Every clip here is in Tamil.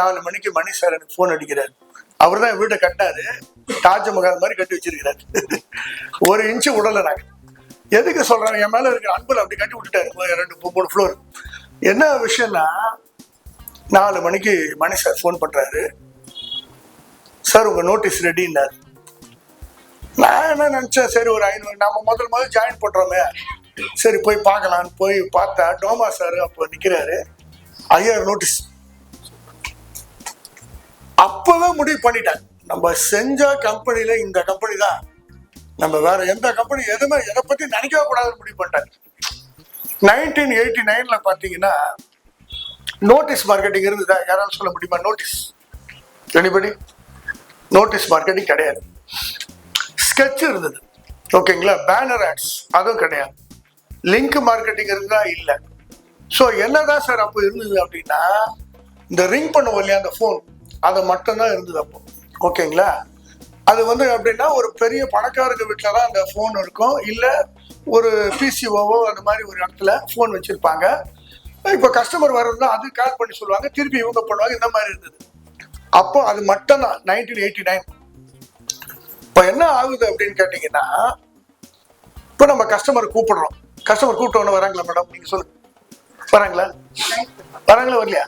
4 மணிக்கு மணி சார் எனக்கு ஃபோன் அடிக்கிறாரு. அவர் தான் வீட்டை கட்டினாரு, தாஜ்மஹால் மாதிரி கட்டி வச்சிருக்கிறாரு. 1 இன்ச்சு உடலை நாங்க. எதுக்கு சொல்றாங்க, என் மேல இருக்கிற அன்புல அப்படி கட்டி விட்டுட்டாரு 2-3 ஃப்ளோர். என்ன விஷயம்னா 4 மணிக்கு மணி சார் ஃபோன் பண்றாரு. சார் உங்க நோட்டீஸ் ரெடின்னாரு. நான் என்ன நினைச்சேன், சரி ஒரு 500 நம்ம முதல் ஜாயின் பண்றோமே, சரி போய் பார்க்கலான்னு போய் பார்த்தா டோமா சார் அப்போ நிக்கிறாரு. 5000 நோட்டீஸ். அப்பவே முடிவு பண்ணிட்டேன், நம்ம செஞ்ச கம்பெனில இந்த கம்பெனி தான், நம்ம வேற எந்த கம்பெனி எதுவுமே எதை பத்தி நினைக்கவே கூடாதுன்னு முடிவு பண்ணிட்டாங்க. 1989ல பாத்தீங்கன்னா நோட்டீஸ் மார்க்கெட்டிங் இருந்ததா? யாராலும் சொல்ல முடியுமா? Notice anybody? நோட்டீஸ் மார்க்கெட்டிங் கிடையாது. ஸ்கெட்ச் இருந்தது, ஓகேங்களா? பேனர் ஆட்ஸ் அதுவும் கிடையாது. லிங்க் மார்க்கெட்டிங் இருந்தா இல்ல. ஸோ என்னதான் சார் அப்போ இருந்தது அப்படின்னா, இந்த ரிங் பண்ணுவோம் இல்லையா அந்த ஃபோன், அது மட்டும்தான் இருந்தது அப்போ, ஓகேங்களா? அது அப்படின்னா ஒரு பெரிய பணக்காரங்க வீட்டில தான் அந்த ஃபோன் இருக்கும், இல்லை ஒரு பிசிஓவோ அந்த மாதிரி ஒரு இடத்துல ஃபோன் வச்சிருப்பாங்க. இப்போ கஸ்டமர் வர்றதுனா அது கால் பண்ணி சொல்லுவாங்க, திருப்பி இவங்க பண்ணுவாங்க, இந்த மாதிரி இருந்தது அப்போ. அது மட்டும்தான் 1989. இப்போ என்ன ஆகுது அப்படின்னு கேட்டீங்கன்னா, இப்போ நம்ம கஸ்டமர் கூப்பிடுறோம். கஸ்டமர் கூப்பிட்டவொன்னு வராங்களா மேடம்? நீங்க சொல்லுங்க, வராங்களா? வராங்களா வரலையா?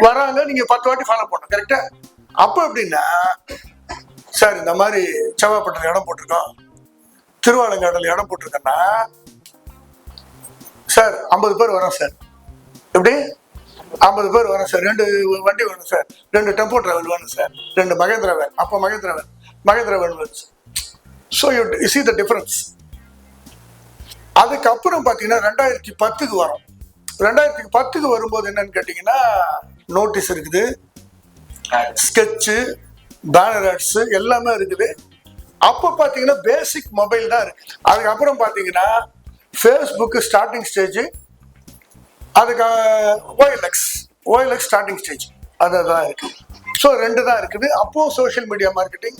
வராங்க. நீங்க 10 வாட்டி ஃபாலோ பண்ணணும், கரெக்டா? அப்போ எப்படின்னா, சார் இந்த மாதிரி செவ்வாய்ப்பட்டில் இடம் போட்டிருக்கோம், திருவாலங்காடில் இடம் போட்டிருக்கேன்னா, சார் 50 பேர் வரோம் சார். எப்படி 50 பேர் வரோம் சார், 2 வண்டி வேணும் சார், 2 டெம்போ டிராவல் வேணும் சார், 2 மகேந்திரா வேன். அப்போ மகேந்திரா வேன் வேணும். So you see the difference. அதுக்கப்புறம் பார்த்தீங்கன்னா 2010க்கு வரும். 2010க்கு வரும்போது என்னன்னு கேட்டீங்கன்னா, நோட்டீஸ் இருக்குது, ஸ்கெட்சு, பேனர் ஆட்ஸ் எல்லாமே இருக்குது. அப்போ பார்த்தீங்கன்னா பேசிக் மொபைல் தான் இருக்கு. அதுக்கப்புறம் பார்த்தீங்கன்னா ஃபேஸ்புக் ஸ்டார்டிங் ஸ்டேஜ், அதுக்கு OLX ஸ்டார்டிங் ஸ்டேஜ், அதுதான் இருக்கு. ஸோ 2 தான் இருக்குது. அப்போ சோஷியல் மீடியா மார்க்கெட்டிங்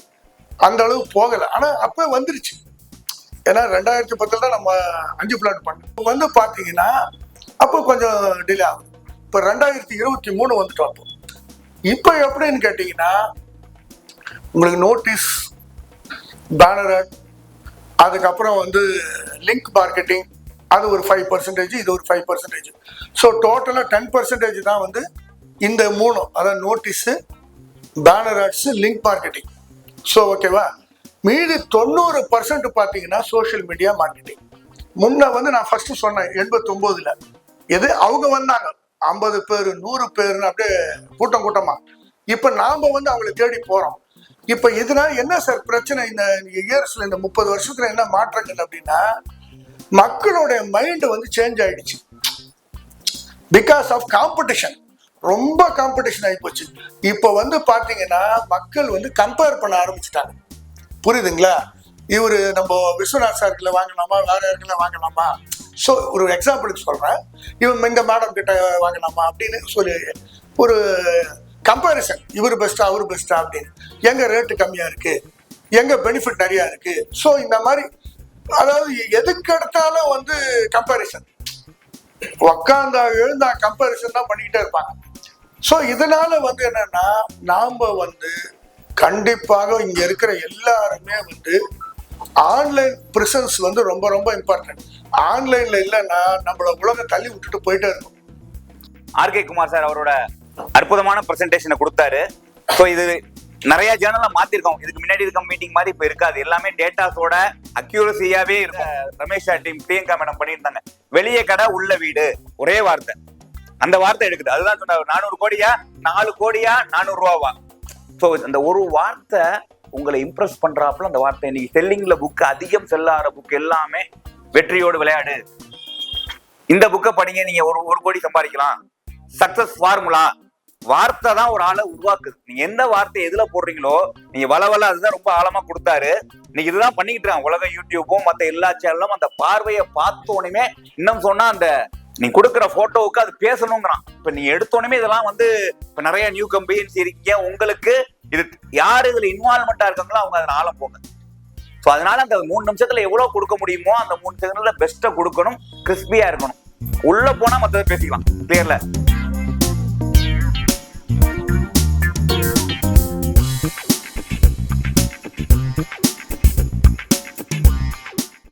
அந்த அளவு போகலை, ஆனால் அப்போ வந்துருச்சு. ஏன்னா 2010 தான் நம்ம 5 பிளாட் பண்ணோம். பார்த்தீங்கன்னா அப்போ கொஞ்சம் டிலே ஆகுது. இப்போ 2023 வந்துட்டோம். அப்போ இப்போ எப்படின்னு கேட்டீங்கன்னா, உங்களுக்கு நோட்டீஸ், பேனர் ஆட், அதுக்கப்புறம் லிங்க் மார்க்கெட்டிங், அது ஒரு 5%, இது ஒரு 5%. ஸோ டோட்டலாக 10% தான் இந்த 3, அதாவது notice, banner ads, link marketing. So ஓகேவா? மீதி 90% பார்த்தீங்கன்னா சோஷியல் மீடியா மார்க்கெட்டிங். முன்ன நான் ஃபர்ஸ்ட் சொன்னேன் 89ல் எது அவங்க வந்தாங்க 50 பேர் 100 பேர்னு அப்படியே கூட்டமா. இப்போ நாம அவங்களை தேடி போறோம். இப்போ இதனால என்ன சார் பிரச்சனை? இந்த இயர்ஸ்ல, இந்த 30 வருஷத்துல என்ன மாற்றங்கள் அப்படின்னா, மக்களுடைய மைண்ட் சேஞ்ச் ஆயிடுச்சு. Because of competition. ரொம்ப காம்படிஷன் ஆகி போச்சு. இப்போ பாத்தீங்கன்னா மக்கள் கம்பேர் பண்ண ஆரம்பிச்சுட்டாங்க. புரியுதுங்களா? இவரு நம்ம விஸ்வநாத் சார்கிட்ட வாங்கலாமா, வேற யாருக்குள்ள வாங்கலாமா? ஸோ ஒரு எக்ஸாம்பிளுக்கு சொல்றேன், இவன் இந்த மேடம் கிட்ட வாங்கலாமா அப்படின்னு சொல்லி ஒரு கம்பேரிசன், இவர் பெஸ்டா அவர் பெஸ்டா அப்படின்னு, எங்க ரேட்டு கம்மியா இருக்கு, எங்க பெனிஃபிட் நிறைய இருக்கு. ஸோ இந்த மாதிரி, அதாவது எதுக்கு எடுத்தாலும் கம்பேரிசன், உக்காந்தா எழுந்தா கம்பேரிசன் தான் பண்ணிக்கிட்டே இருப்பாங்க. ஸோ இதனால என்னன்னா, நாம கண்டிப்பாக இங்க இருக்கிற எல்லாருமே ஆன்லைன் பிரசன்ஸ் ரொம்ப ரொம்ப இம்பார்ட்டன்ட். ஆன்லைன்ல இல்லைன்னா நம்மள உலகம் தள்ளி விட்டுட்டு போயிட்டே இருக்கும். ஆர்கே குமார் சார் அவரோட அற்புதமான பிரசன்டேஷனை கொடுத்தாரு. ஸோ இது நிறைய ஜேர்னலா மாத்திருக்கோம். இதுக்கு முன்னாடி இருக்க மீட்டிங் மாதிரி இப்ப இருக்காது. எல்லாமே டேட்டாஸோட அக்யூரசியாவே இருக்கும். ரமேஷ் டீம், பிரியங்கா மேடம் பண்ணியிருந்தாங்க. வெளியே கடை உள்ள வீடு, ஒரே வார்த்தை. அந்த வார்த்தை எடுக்குது. அதுதான் சொன்னார், 400 கோடியா 4 கோடியா 400 ரூபாவா. ஸோ அந்த ஒரு வார்த்தை உங்களை இம்ப்ரெஸ் பண்றாப்புல அந்த வார்த்தை. இன்னைக்கு செல்லிங்ல புக் அதிகம் செல்லாத புக் எல்லாமே வெற்றியோடு விளையாடு, இந்த புக்கை படிங்க, நீங்க 1 கோடி சம்பாதிக்கலாம், சக்சஸ் ஃபார்முலா. வார்த்தை தான் ஒரு ஆளை உருவாக்குது. நீங்க எந்த வார்த்தை எதுல போடுறீங்களோ, நீங்க வளவல அதுதான் ரொம்ப ஆழமா கொடுத்தாரு. நீங்க இதுதான் பண்ணிக்கிட்டு இருக்காங்க உலக யூடியூப்பும் மத்த எல்லா சேனலும். அந்த பார்வையை பார்த்தோன்னே, இன்னும் சொன்னா அந்த நீ கொடுக்குற போட்டோவுக்கு அது பேசணுங்கிறான். இப்ப நீ எடுத்தோடனே இதெல்லாம் இப்ப நிறைய நியூ கம்பெனிஸ் இருக்கீங்க, உங்களுக்கு இது யாரு இதுல இன்வால்மெண்டா இருக்காங்களோ அவங்க அதில் ஆழம் போங்க. ஸோ அதனால அந்த 3 நிமிஷத்துல எவ்வளவு கொடுக்க முடியுமோ அந்த 3 செகண்ட்ல பெஸ்ட்டை கொடுக்கணும், கிறிஸ்பியா இருக்கணும். உள்ள போனா மத்ததை பேசிக்கலாம். கிளியர்ல